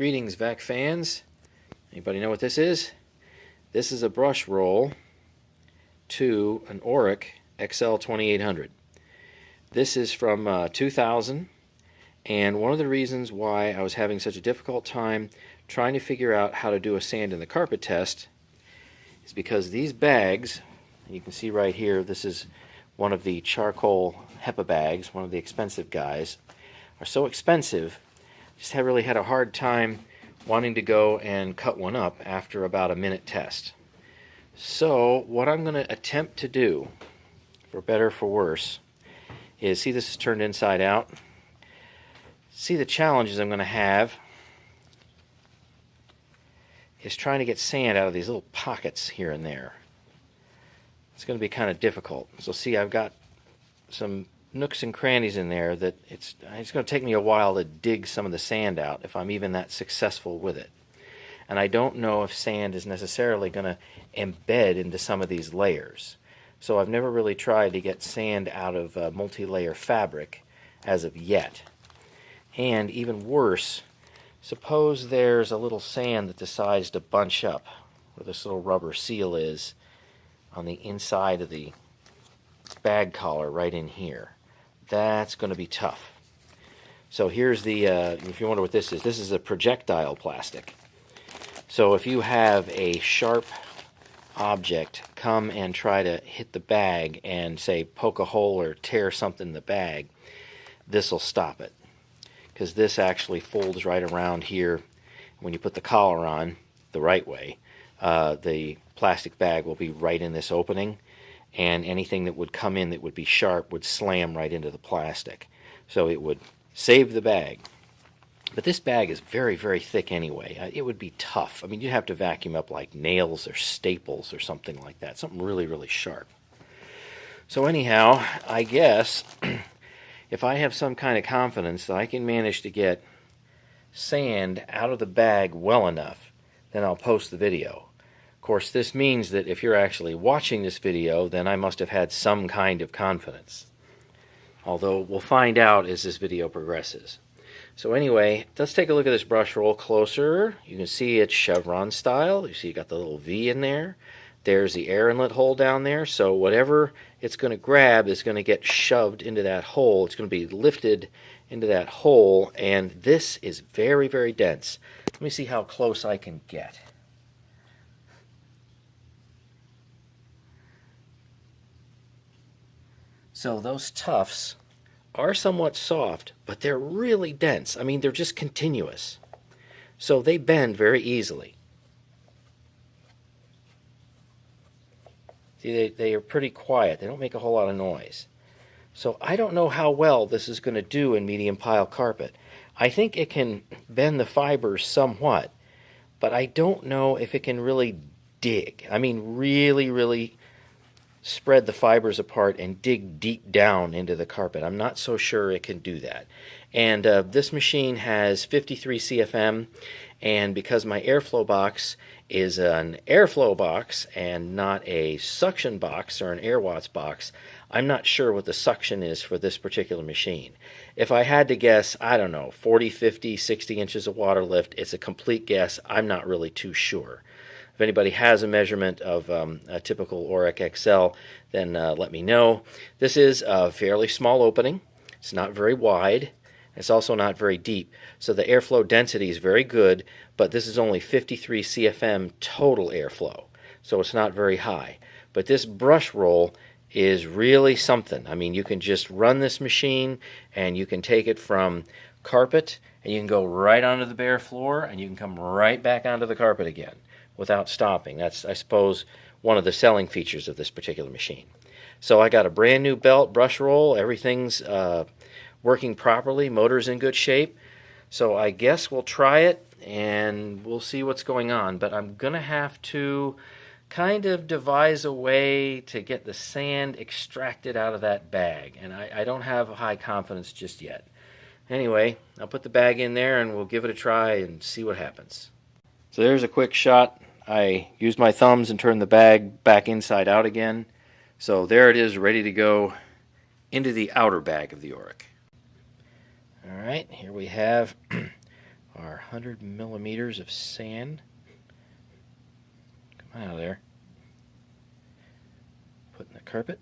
Greetings, VAC fans. Anybody know what this is? This is a brush roll to an Oreck XL2800. This is from 2000, and one of the reasons why I was having such a difficult time trying to figure out how to do a sand in the carpet test is because these bags, you can see right here, this is one of the charcoal HEPA bags, one of the expensive guys, are so expensive. Just really had a hard time wanting to go and cut one up after about a minute test. So what I'm going to attempt to do, for better or for worse, is, see, this is turned inside out. See, the challenges I'm going to have is trying to get sand out of these little pockets here and there. It's going to be kind of difficult. So see, I've got some nooks and crannies in there that it's going to take me a while to dig some of the sand out if I'm even that successful with it. And I don't know if sand is necessarily going to embed into some of these layers. So I've never really tried to get sand out of multi-layer fabric as of yet. And even worse, suppose there's a little sand that decides to bunch up where this little rubber seal is on the inside of the bag collar right in here. That's going to be tough. So here's the, if you wonder what this is a projectile plastic. So if you have a sharp object come and try to hit the bag and, say, poke a hole or tear something in the bag, this will stop it. Because this actually folds right around here. When you put the collar on the right way, the plastic bag will be right in this opening, and anything that would come in that would be sharp would slam right into the plastic. So it would save the bag. But this bag is very, very thick anyway. It would be tough. I mean, you'd have to vacuum up like nails or staples or something like that. Something really, really sharp. So anyhow, I guess if I have some kind of confidence that I can manage to get sand out of the bag well enough, then I'll post the video. Of course, this means that if you're actually watching this video, then I must have had some kind of confidence. Although we'll find out as this video progresses. So anyway, let's take a look at this brush roll closer. You can see it's chevron style. You see you got the little V in there. There's the air inlet hole down there. So whatever it's going to grab is going to get shoved into that hole. It's going to be lifted into that hole, and this is very, very dense. Let me see how close I can get. So those tufts are somewhat soft, but they're really dense. I mean, they're just continuous. So they bend very easily. See, they are pretty quiet. They don't make a whole lot of noise. So I don't know how well this is going to do in medium pile carpet. I think it can bend the fibers somewhat, but I don't know if it can really dig. I mean, really, really spread the fibers apart and dig deep down into the carpet. I'm not so sure it can do that. And this machine has 53 CFM, and because my airflow box is an airflow box and not a suction box or an air watts box, I'm not sure what the suction is for this particular machine. If I had to guess, I don't know, 40, 50, 60 inches of water lift. It's a complete guess. I'm not really too sure. If anybody has a measurement of a typical Oreck XL, then let me know. This is a fairly small opening. It's not very wide. It's also not very deep. So the airflow density is very good, but this is only 53 CFM total airflow. So it's not very high. But this brush roll is really something. I mean, you can just run this machine and you can take it from carpet and you can go right onto the bare floor and you can come right back onto the carpet again without stopping. That's, I suppose, one of the selling features of this particular machine. So I got a brand new belt, brush roll, everything's working properly, motor's in good shape. So I guess we'll try it and we'll see what's going on. But I'm going to have to kind of devise a way to get the sand extracted out of that bag. And I don't have a high confidence just yet. Anyway, I'll put the bag in there and we'll give it a try and see what happens. So there's a quick shot. I used my thumbs and turned the bag back inside out again. So there it is, ready to go into the outer bag of the Oreck. Alright, here we have our 100 millimeters of sand. Come out of there. Put in the carpet.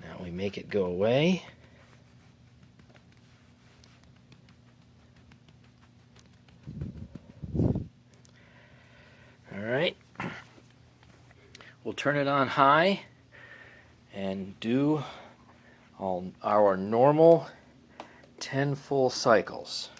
Now we make it go away. Alright, we'll turn it on high and do all our normal 10 full cycles.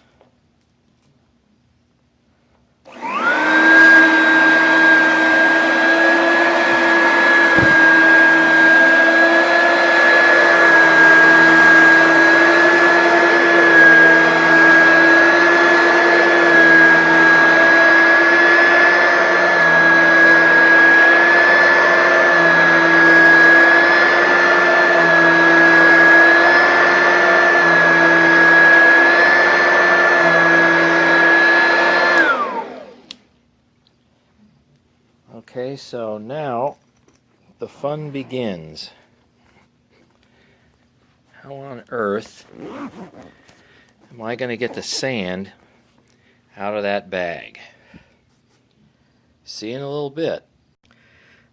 Okay, so now the fun begins. How on earth am I going to get the sand out of that bag? See in a little bit.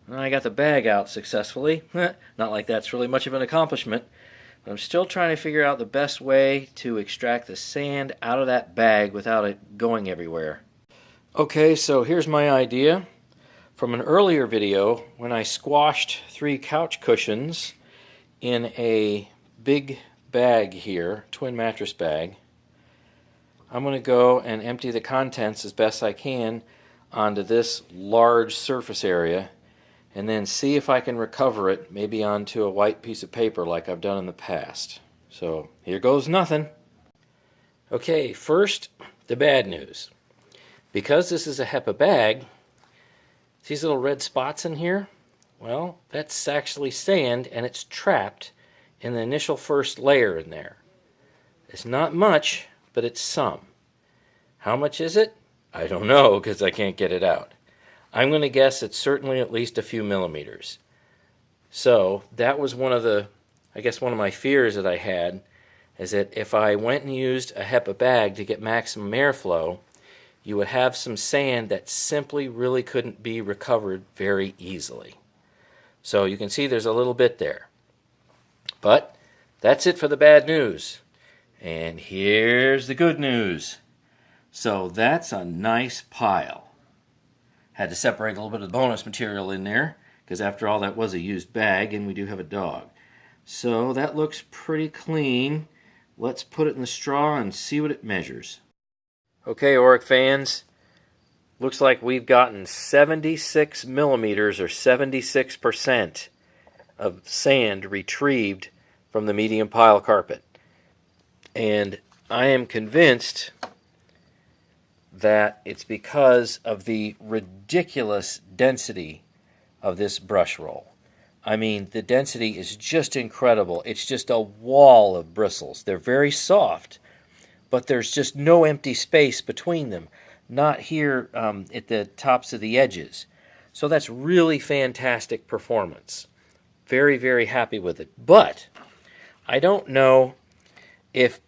Well, I got the bag out successfully. Not like that's really much of an accomplishment, but I'm still trying to figure out the best way to extract the sand out of that bag without it going everywhere. Okay, so here's my idea. From an earlier video, when I squashed 3 couch cushions in a big bag here, twin mattress bag, I'm going to go and empty the contents as best I can onto this large surface area and then see if I can recover it maybe onto a white piece of paper like I've done in the past. So here goes nothing. Okay, first, the bad news. Because this is a HEPA bag, these little red spots in here, well, that's actually sand, and it's trapped in the initial first layer in there. It's not much, but it's some. How much is it? I don't know, because I can't get it out. I'm going to guess it's certainly at least a few millimeters. So that was one of my fears that I had, is that if I went and used a HEPA bag to get maximum airflow, you would have some sand that simply really couldn't be recovered very easily. So you can see there's a little bit there. But that's it for the bad news. And here's the good news. So that's a nice pile. Had to separate a little bit of the bonus material in there, because after all that was a used bag and we do have a dog. So that looks pretty clean. Let's put it in the straw and see what it measures. Okay, Oreck fans, looks like we've gotten 76 millimeters or 76% of sand retrieved from the medium pile carpet. And I am convinced that it's because of the ridiculous density of this brush roll. I mean, the density is just incredible. It's just a wall of bristles. They're very soft, but there's just no empty space between them, not here at the tops of the edges. So that's really fantastic performance. Very, very happy with it. But I don't know if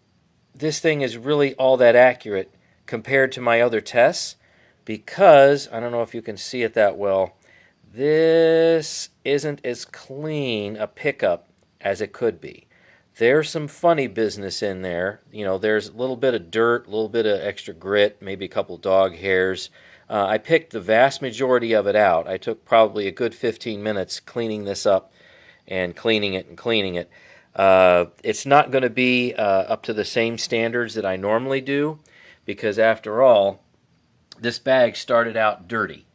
this thing is really all that accurate compared to my other tests, because, I don't know if you can see it that well, this isn't as clean a pickup as it could be. There's some funny business in there. You know, there's a little bit of dirt, a little bit of extra grit, maybe a couple dog hairs. I picked the vast majority of it out. I took probably a good 15 minutes cleaning this up and cleaning it and cleaning it. It's not going to be up to the same standards that I normally do, because after all, this bag started out dirty.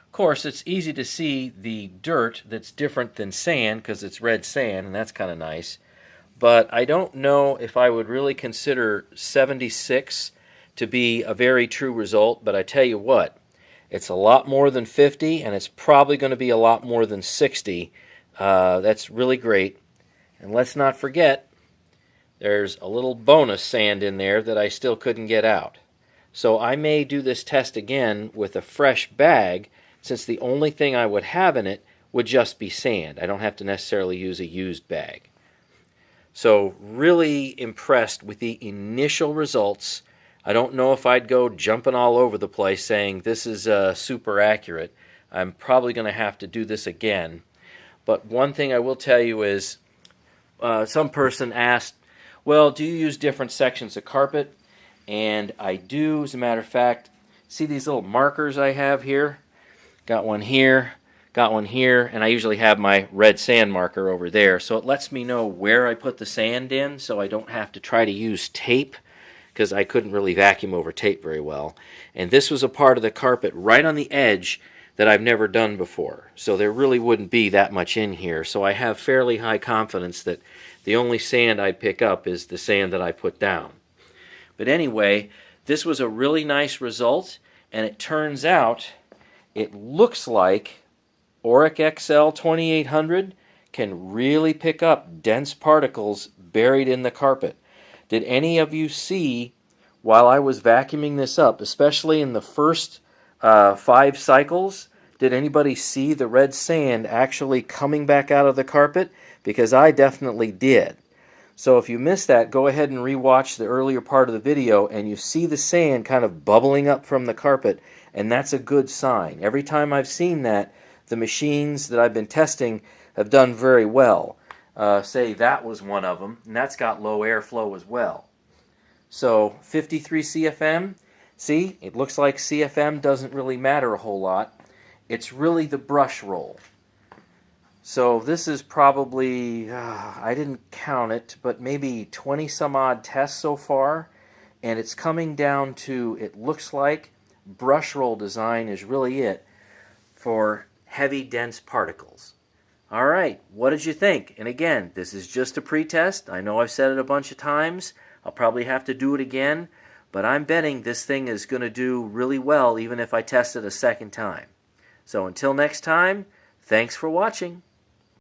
Of course, it's easy to see the dirt that's different than sand because it's red sand, and that's kind of nice. But I don't know if I would really consider 76 to be a very true result, but I tell you what, it's a lot more than 50, and it's probably going to be a lot more than 60. That's really great. And let's not forget, there's a little bonus sand in there that I still couldn't get out. So I may do this test again with a fresh bag since the only thing I would have in it would just be sand. I don't have to necessarily use a used bag. So really impressed with the initial results. I don't know if I'd go jumping all over the place saying this is super accurate. I'm probably going to have to do this again. But one thing I will tell you is some person asked, well, do you use different sections of carpet? And I do, as a matter of fact. See these little markers I have here? Got one here, got one here, and I usually have my red sand marker over there. So it lets me know where I put the sand in, so I don't have to try to use tape, because I couldn't really vacuum over tape very well. And this was a part of the carpet right on the edge that I've never done before. So there really wouldn't be that much in here. So I have fairly high confidence that the only sand I pick up is the sand that I put down. But anyway, this was a really nice result, and it turns out it looks like Oreck XL2800 can really pick up dense particles buried in the carpet. Did any of you see, while I was vacuuming this up, especially in the first 5 cycles, did anybody see the red sand actually coming back out of the carpet? Because I definitely did. So if you missed that, go ahead and rewatch the earlier part of the video, and you see the sand kind of bubbling up from the carpet, and that's a good sign. Every time I've seen that, the machines that I've been testing have done very well. Say that was one of them, and that's got low airflow as well. So 53 CFM, see, it looks like CFM doesn't really matter a whole lot. It's really the brush roll. So this is probably, I didn't count it, but maybe 20 some odd tests so far. And it's coming down to, it looks like brush roll design is really it for heavy, dense particles. All right, what did you think? And again, this is just a pre-test. I know I've said it a bunch of times. I'll probably have to do it again. But I'm betting this thing is going to do really well even if I test it a second time. So until next time, thanks for watching.